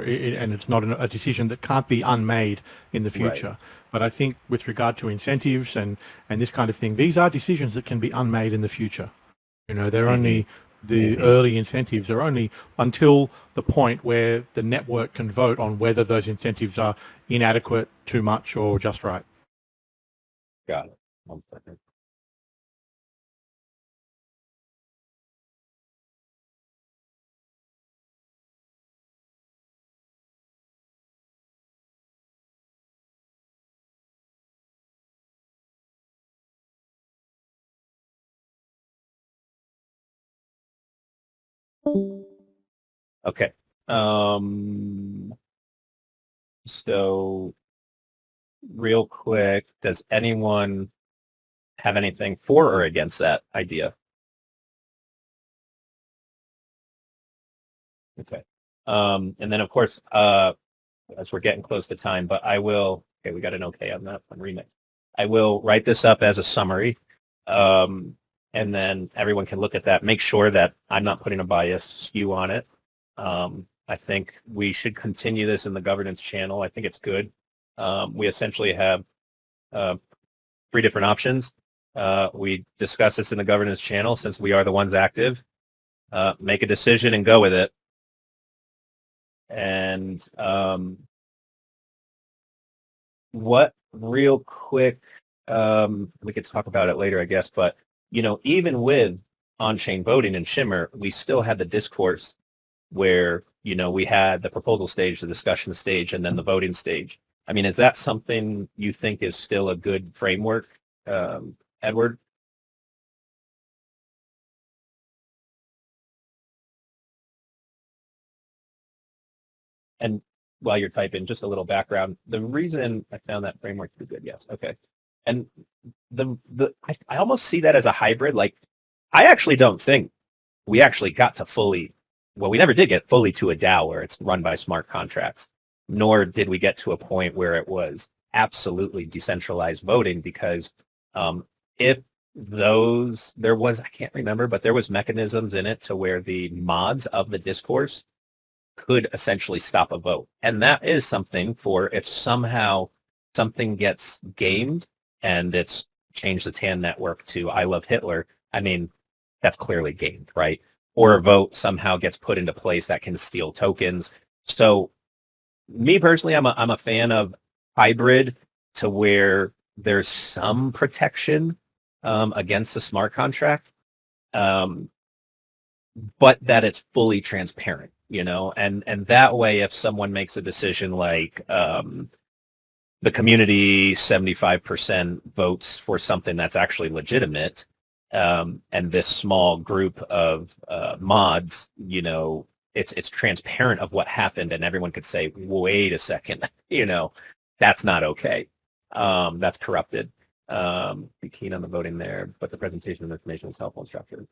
and it's not a decision that can't be unmade in the Right. future. But I think with regard to incentives and this kind of thing, these are decisions that can be unmade in the future. They're Hmm. only the Hmm. early incentives are only until the point where the network can vote on whether those incentives are inadequate, too much, or just right. Got it. 1 second. Okay. Um, so real quick, does anyone have anything for or against that idea? Okay. And then of course, as we're getting close to time, but I will, okay, we got an okay on that one remix. I will write this up as a summary. Um, and then everyone can look at that, make sure that I'm not putting a bias skew on it. I think we should continue this in the governance channel. I think it's good. We essentially have uh, 3 different options. We discuss this in the governance channel since we are the ones active. Make a decision and go with it. And what real quick, we could talk about it later, I guess, but even with on-chain voting in Shimmer, we still had the discourse where, we had the proposal stage, the discussion stage, and then the voting stage. I mean, is that something you think is still a good framework, Edward? And while you're typing, just a little background. The reason I found that framework to be good, yes, okay. And I almost see that as a hybrid. Like, I actually don't think we actually got to fully, well, we never did get fully to a DAO where it's run by smart contracts, nor did we get to a point where it was absolutely decentralized voting because if there was, I can't remember, but there was mechanisms in it to where the mods of the discourse could essentially stop a vote. And that is something for if somehow something gets gamed and it's changed the TAN network to I love Hitler, I mean, that's clearly gamed, right? Or a vote somehow gets put into place that can steal tokens. So me personally, I'm a fan of hybrid to where there's some protection against a smart contract. Um, but that it's fully transparent, and that way, if someone makes a decision like the community 75% votes for something that's actually legitimate, and this small group of mods, it's transparent of what happened, and everyone could say, wait a second, that's not okay. That's corrupted. Be keen on the voting there, but the presentation of information is helpful and structured.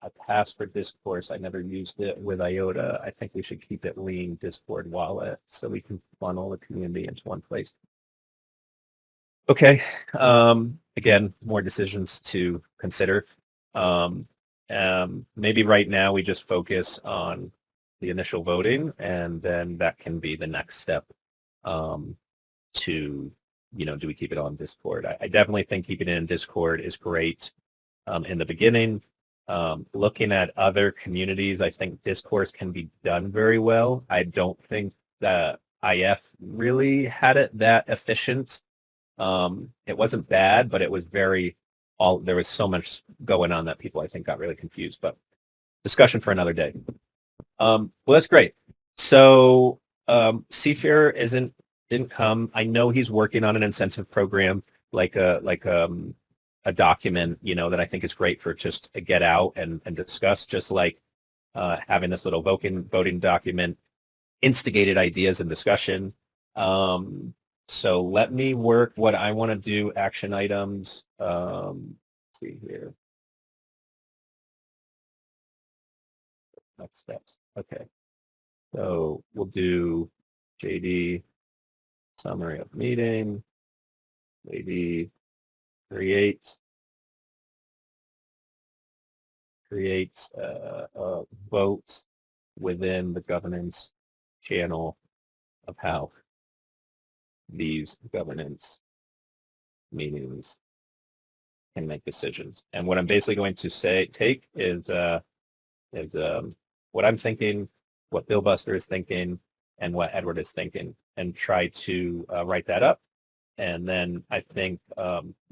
I passed for Discourse. I never used it with IOTA. I think we should keep it lean Discord wallet so we can funnel the community into one place. Okay. Again, more decisions to consider. Um, Maybe right now we just focus on the initial voting, and then that can be the next step to, do we keep it on Discord? I definitely think keeping it in Discord is great in the beginning. Looking at other communities, I think discourse can be done very well. I don't think that IF really had it that efficient. It wasn't bad, but it was there was so much going on that people, I think, got really confused. But discussion for another day. Well, that's great. So Seafarer didn't come. I know he's working on an incentive program, like a document, that I think is great for just to get out and discuss, just like having this little voting document instigated ideas and discussion. So let me work what I want to do, action items. Let's see here. Next steps. Okay. So we'll do JD, summary of meeting, maybe create a vote within the governance channel of how these governance meetings can make decisions. And what I'm basically going to take is what I'm thinking, what Bill Buster is thinking, and what Edward is thinking, and try to write that up. And then I think,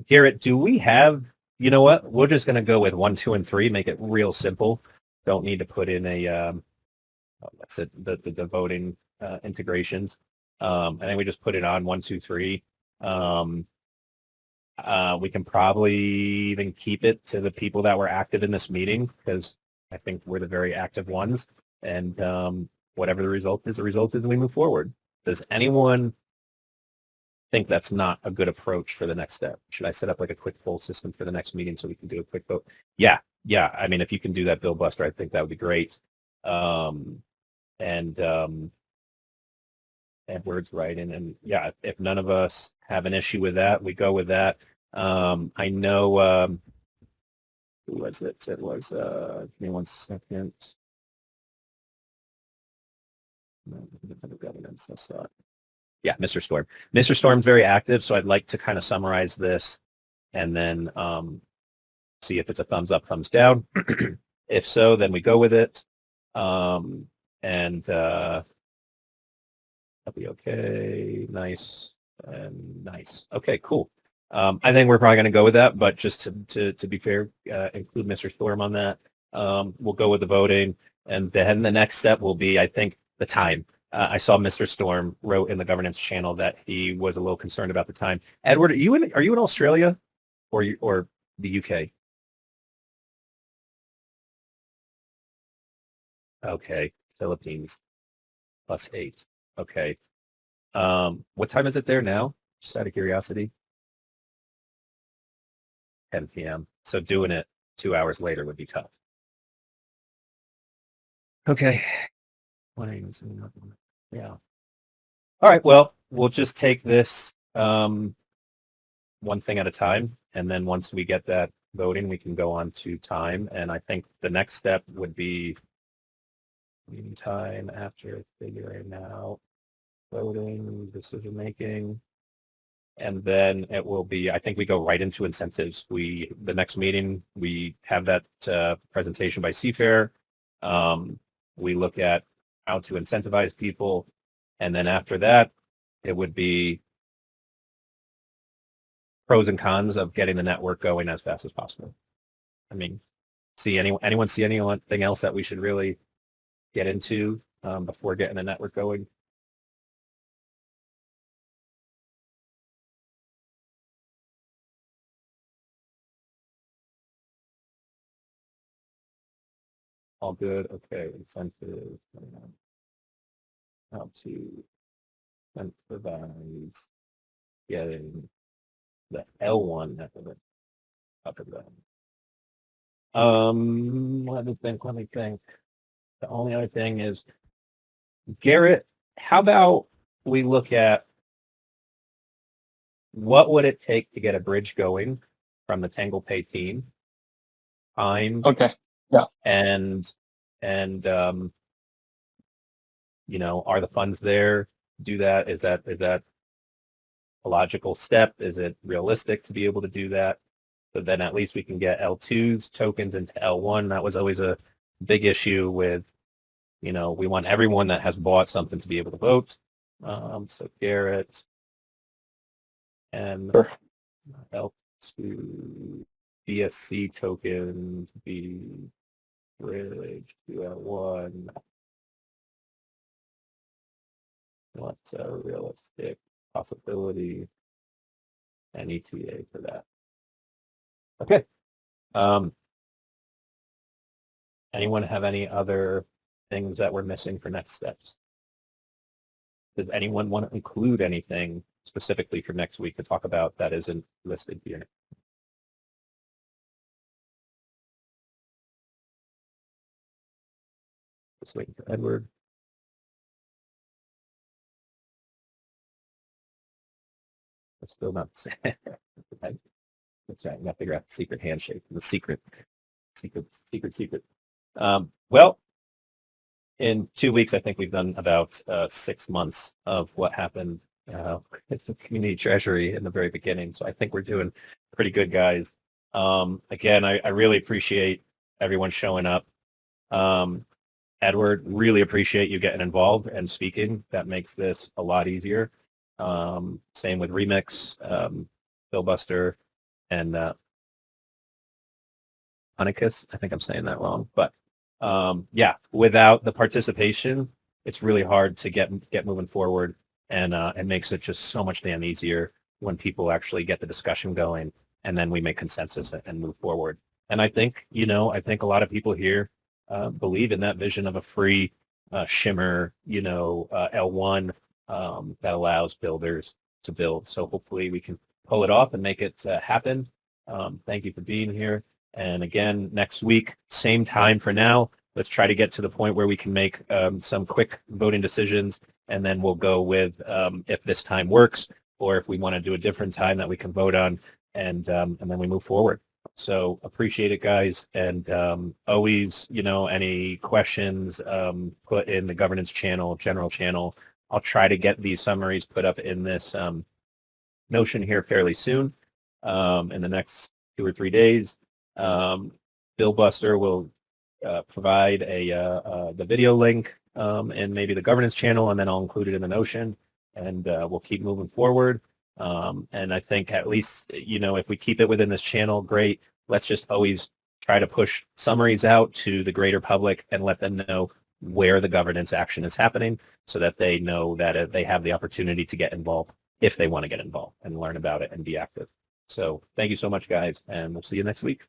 Garrett, do we have, you know what? We're just going to go with 1, 2, and 3, make it real simple. Don't need to put in a, that's it, the voting integrations. And then we just put it on 1, 2, 3. We can probably even keep it to the people that were active in this meeting, because I think we're the very active ones. And whatever the result is, and we move forward. Does anyone think that's not a good approach for the next step? Should I set up like a quick poll system for the next meeting so we can do a quick vote? Yeah. I mean, if you can do that, Bill Buster, I think that would be great. Edward's writing, and yeah, if none of us have an issue with that, we go with that. I know, who was it? It was, give me 1 second. Governance, I saw it. Yeah, Mr. Storm. Mr. Storm's very active, so I'd like to kind of summarize this and then see if it's a thumbs up, thumbs down. If so, then we go with it. That'll be okay. Nice and nice. Okay, cool. I think we're probably going to go with that, but just to be fair, include Mr. Storm on that. We'll go with the voting, and then the next step will be, I think, the time. I saw Mr. Storm wrote in the governance channel that he was a little concerned about the time. Edward, are you in Australia or the UK? Okay, Philippines +8. Okay. What time is it there now? Just out of curiosity. 10 p.m. So doing it 2 hours later would be tough. Okay. Yeah. All right. Well, we'll just take this one thing at a time, and then once we get that voting, we can go on to time. And I think the next step would be meeting time after figuring out voting, decision making, and then it will be, I think we go right into incentives. The next meeting, we have that presentation by Seafair. We look at how to incentivize people, and then after that, it would be pros and cons of getting the network going as fast as possible. I mean, anyone see anything else that we should really get into before getting the network going? All good. Okay, incentives. How to incentivize getting the L1 network up and running. Let me think. The only other thing is, Garrett, how about we look at what would it take to get a bridge going from the Tangle Pay team? Time. Okay. Yeah. And you know, are the funds there? Do that? Is that a logical step? Is it realistic to be able to do that? So then at least we can get L2's tokens into L1. That was always a big issue with, you know, we want everyone that has bought something to be able to vote. So Garrett and Sure. L2 BSC token to be bridge to L1. What's a realistic possibility and ETA for that? Okay. Anyone have any other things that we're missing for next steps? Does anyone want to include anything specifically for next week to talk about that isn't listed here? Just waiting for Edward. We're still not. That's right. We have to figure out the secret handshake. The secret. Well, in 2 weeks, I think we've done about 6 months of what happened with the community treasury in the very beginning. So I think we're doing pretty good, guys. Again, I really appreciate everyone showing up. Edward, really appreciate you getting involved and speaking. That makes this a lot easier. Same with Remix, Filibuster, and Unicus. I think I'm saying that wrong, but yeah, without the participation, it's really hard to get moving forward, and it makes it just so much damn easier when people actually get the discussion going, and then we make consensus and move forward. And I think, I think a lot of people here believe in that vision of a free shimmer, L1 that allows builders to build. So hopefully we can pull it off and make it happen. Thank you for being here. And again, next week, same time for now. Let's try to get to the point where we can make some quick voting decisions, and then we'll go with if this time works, or if we want to do a different time that we can vote on, and then we move forward. So appreciate it, guys, and always, any questions, put in the governance channel, general channel. I'll try to get these summaries put up in this Notion here fairly soon, in the next 2 or 3 days. Bill Buster will provide the video link and maybe the governance channel, and then I'll include it in the Notion, and we'll keep moving forward. And I think at least, if we keep it within this channel, great. Let's just always try to push summaries out to the greater public and let them know where the governance action is happening, so that they know that they have the opportunity to get involved if they want to get involved and learn about it and be active. So thank you so much, guys, and we'll see you next week.